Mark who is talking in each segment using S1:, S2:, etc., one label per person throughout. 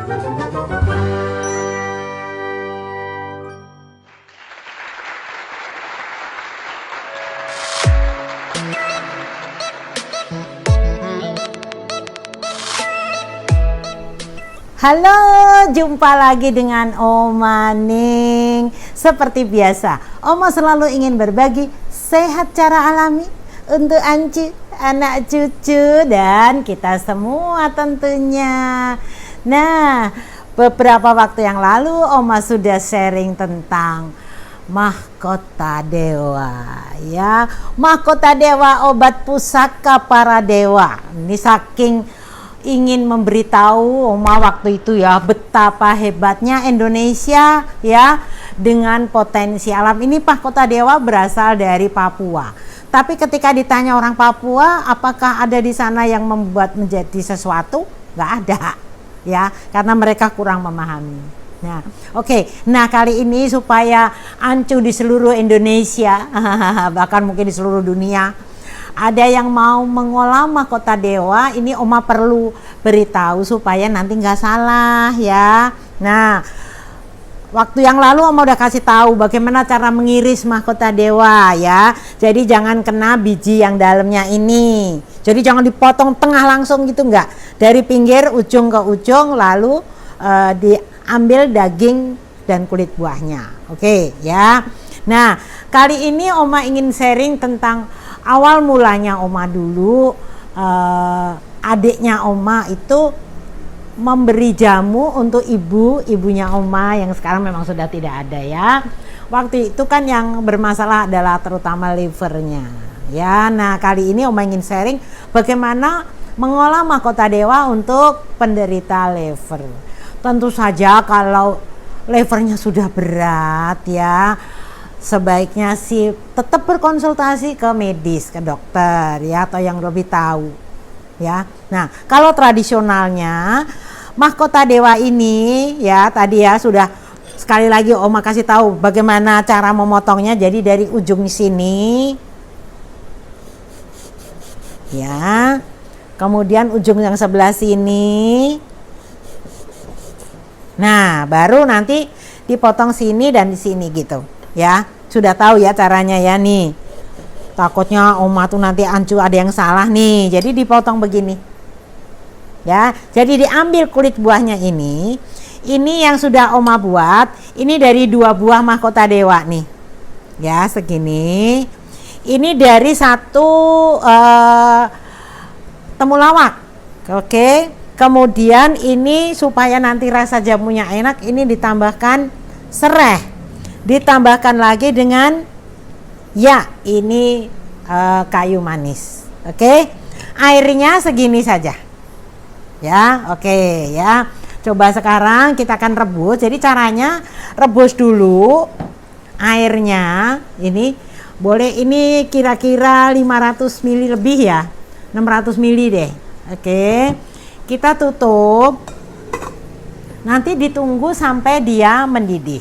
S1: Halo, jumpa lagi dengan Oma Ning. Seperti biasa, Oma selalu ingin berbagi sehat cara alami untuk Ancu, anak cucu, dan kita semua tentunya. Nah, beberapa waktu yang lalu Oma sudah sharing tentang mahkota dewa, ya. Mahkota dewa, obat pusaka para dewa. Ini saking ingin memberitahu Oma waktu itu ya betapa hebatnya Indonesia ya dengan potensi alam. Ini mahkota dewa berasal dari Papua. Tapi ketika ditanya orang Papua apakah ada di sana yang membuat menjadi sesuatu, nggak ada ya, karena mereka kurang memahami. Nah, oke. Nah, kali ini supaya Ancu di seluruh Indonesia bahkan mungkin di seluruh dunia ada yang mau mengolah mahkota dewa, ini Oma perlu beritahu supaya nanti nggak salah ya. Nah, waktu yang lalu Oma udah kasih tahu bagaimana cara mengiris mahkota dewa ya. Jadi jangan kena biji yang dalamnya ini. Jadi jangan dipotong tengah langsung gitu, nggak. Dari pinggir ujung ke ujung lalu diambil daging dan kulit buahnya. Oke ya. Nah, kali ini Oma ingin sharing tentang awal mulanya Oma dulu. Adiknya Oma itu memberi jamu untuk ibunya Oma yang sekarang memang sudah tidak ada ya. Waktu itu kan yang bermasalah adalah terutama livernya ya. Nah, kali ini Oma ingin sharing bagaimana mengolah mahkota dewa untuk penderita liver. Tentu saja kalau livernya sudah berat ya, sebaiknya sih tetap berkonsultasi ke medis, ke dokter ya, atau yang lebih tahu ya. Nah, kalau tradisionalnya mahkota dewa ini ya tadi ya sudah sekali lagi Oma kasih tahu bagaimana cara memotongnya. Jadi dari ujung sini ya, kemudian ujung yang sebelah sini. Nah, baru nanti dipotong sini dan di sini gitu. Ya, sudah tahu ya caranya ya nih. Takutnya Oma tuh nanti Ancu ada yang salah nih. Jadi dipotong begini. Ya, jadi diambil kulit buahnya ini. Ini yang sudah Oma buat. Ini dari 2 buah mahkota dewa nih. Ya, segini. Ini dari 1 temulawak. Oke. Kemudian ini supaya nanti rasa jamunya enak, ini ditambahkan serai. Ditambahkan lagi dengan ya ini kayu manis. Oke. Airnya segini saja ya. Oke ya, coba sekarang kita akan rebus. Jadi caranya rebus dulu airnya. Ini boleh, ini kira-kira 500 ml lebih ya, 600 ml deh. Oke, kita tutup, nanti ditunggu sampai dia mendidih,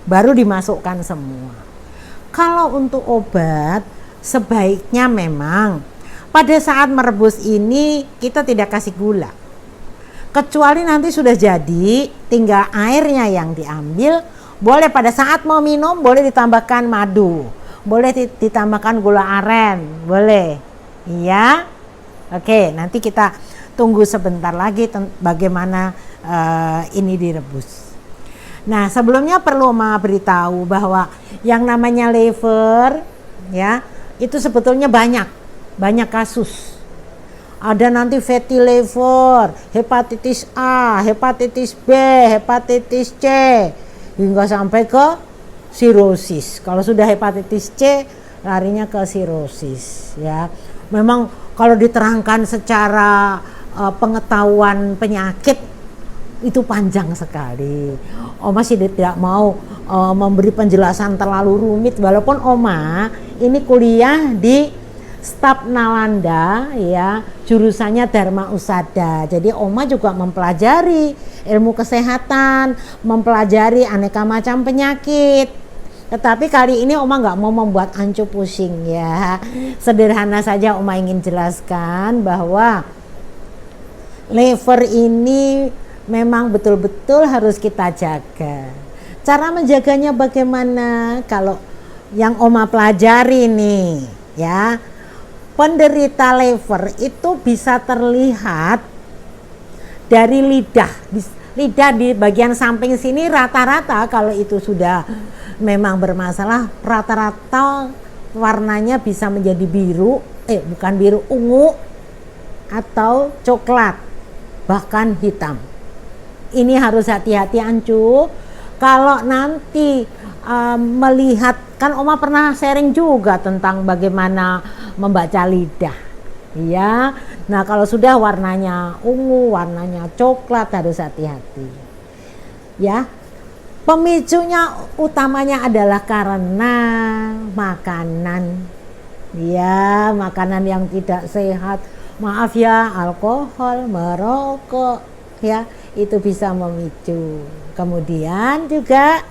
S1: baru dimasukkan semua. Kalau untuk obat sebaiknya memang pada saat merebus ini kita tidak kasih gula, kecuali nanti sudah jadi tinggal airnya yang diambil. Boleh pada saat mau minum boleh ditambahkan madu, boleh ditambahkan gula aren, boleh iya. Oke, nanti kita tunggu sebentar lagi bagaimana ini direbus. Nah, sebelumnya perlu Oma beritahu bahwa yang namanya liver ya, itu sebetulnya banyak kasus. Ada nanti fatty liver, hepatitis A, hepatitis B, hepatitis C, hingga sampai ke sirosis. Kalau sudah hepatitis C, larinya ke sirosis ya. Memang kalau diterangkan secara pengetahuan penyakit itu panjang sekali. Oma sih tidak mau memberi penjelasan terlalu rumit, walaupun Oma ini kuliah di Staf Nalanda ya, jurusannya Dharma Usada. Jadi Oma juga mempelajari ilmu kesehatan, mempelajari aneka macam penyakit. Tetapi kali ini Oma nggak mau membuat Ancu pusing ya. Sederhana saja Oma ingin jelaskan bahwa liver ini memang betul-betul harus kita jaga. Cara menjaganya bagaimana? Kalau yang Oma pelajari nih ya, penderita liver itu bisa terlihat dari lidah. Lidah di bagian samping sini rata-rata kalau itu sudah memang bermasalah, rata-rata warnanya bisa menjadi biru, bukan biru, ungu atau coklat, bahkan hitam. Ini harus hati-hati Ancu. Kalau nanti melihat, kan Oma pernah sharing juga tentang bagaimana membaca lidah, ya. Nah kalau sudah warnanya ungu, warnanya coklat, harus hati-hati, ya. Pemicunya utamanya adalah karena makanan, ya, makanan yang tidak sehat. Maaf ya, alkohol, merokok, ya, itu bisa memicu. Kemudian juga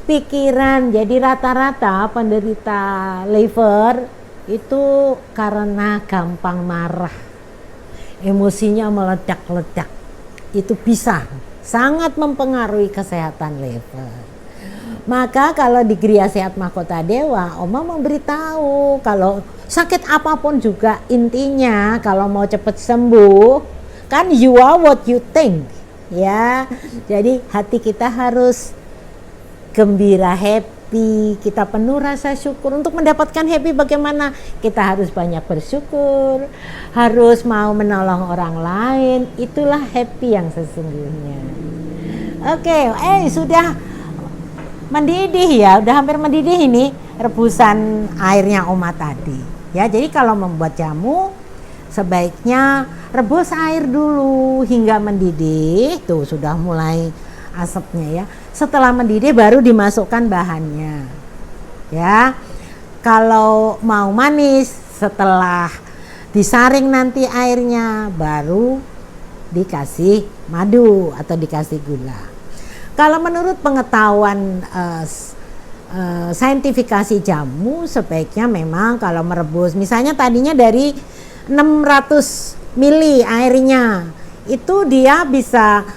S1: pikiran. Jadi rata-rata penderita liver itu karena gampang marah, emosinya meledak-ledak. Itu bisa sangat mempengaruhi kesehatan liver. Maka kalau di Gria Sehat Mahkota Dewa, Oma memberitahu kalau sakit apapun juga, intinya kalau mau cepat sembuh, kan you are what you think, ya. Jadi hati kita harus gembira, happy, kita penuh rasa syukur. Untuk mendapatkan happy bagaimana? Kita harus banyak bersyukur, harus mau menolong orang lain. Itulah happy yang sesungguhnya. Oke, sudah mendidih ya, udah hampir mendidih ini rebusan airnya Oma tadi. Ya, jadi kalau membuat jamu sebaiknya rebus air dulu hingga mendidih. Tuh sudah mulai asapnya ya. Setelah mendidih baru dimasukkan bahannya. Ya. Kalau mau manis, setelah disaring nanti airnya baru dikasih madu atau dikasih gula. Kalau menurut pengetahuan saintifikasi jamu, sebaiknya memang kalau merebus, misalnya tadinya dari 600 mili airnya, itu dia bisa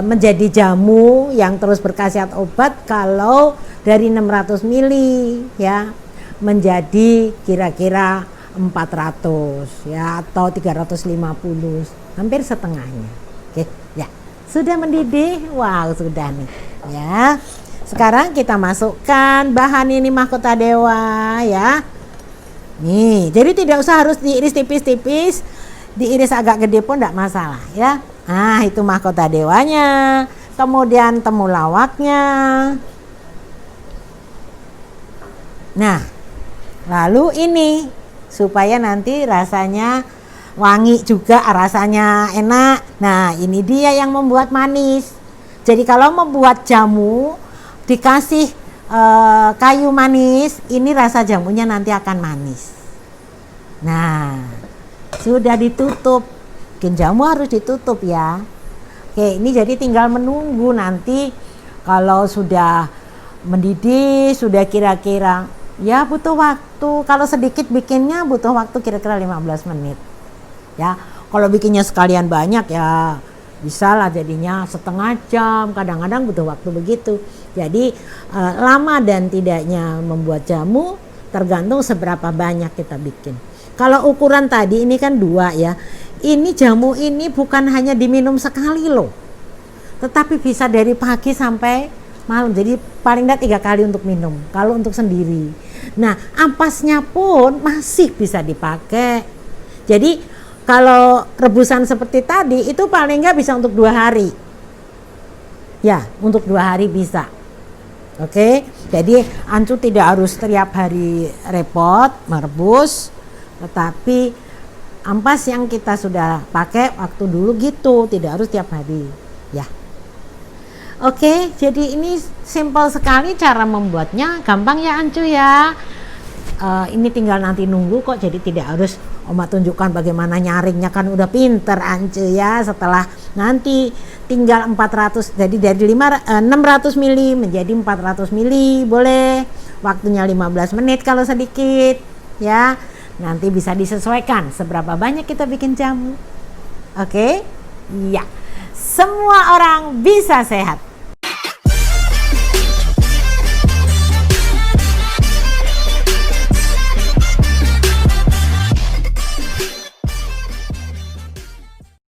S1: menjadi jamu yang terus berkhasiat obat kalau dari 600 mili ya menjadi kira-kira 400 ya atau 350, hampir setengahnya. Oke, ya. Sudah mendidih? Wow, sudah nih. Ya. Sekarang kita masukkan bahan ini Mahkota Dewa ya. Nih, jadi tidak usah harus diiris tipis-tipis, diiris agak gede pun tidak masalah ya. Nah, itu Mahkota Dewanya. Kemudian temulawaknya. Nah, lalu ini supaya nanti rasanya wangi juga, rasanya enak. Nah, ini dia yang membuat manis. Jadi kalau membuat jamu dikasih kayu manis, ini rasa jamunya nanti akan manis. Nah, sudah ditutup. Bikin jamu harus ditutup ya. Oke, ini jadi tinggal menunggu nanti kalau sudah mendidih, sudah kira-kira ya butuh waktu. Kalau sedikit bikinnya butuh waktu kira-kira 15 menit. Ya, kalau bikinnya sekalian banyak ya bisa lah jadinya setengah jam, kadang-kadang butuh waktu begitu. Jadi lama dan tidaknya membuat jamu tergantung seberapa banyak kita bikin. Kalau ukuran tadi ini kan 2 ya. Ini jamu ini bukan hanya diminum sekali loh, tetapi bisa dari pagi sampai malam. Jadi paling tidak 3 kali untuk minum kalau untuk sendiri. Nah, ampasnya pun masih bisa dipakai. Jadi kalau rebusan seperti tadi itu paling nggak bisa untuk 2 hari. Ya, untuk 2 hari bisa. Oke, jadi Ancu tidak harus setiap hari repot merebus, tetapi ampas yang kita sudah pakai waktu dulu gitu, tidak harus tiap hari. Ya. Oke, jadi ini simpel sekali cara membuatnya, gampang ya Ancu ya. Ini tinggal nanti nunggu kok, jadi tidak harus Oma tunjukkan bagaimana nyaringnya, kan udah pinter Ancu ya. Setelah nanti tinggal 400, jadi dari 600 mili menjadi 400 mili, boleh waktunya 15 menit kalau sedikit ya. Nanti bisa disesuaikan seberapa banyak kita bikin jamu. Oke? Iya. semua orang bisa sehat.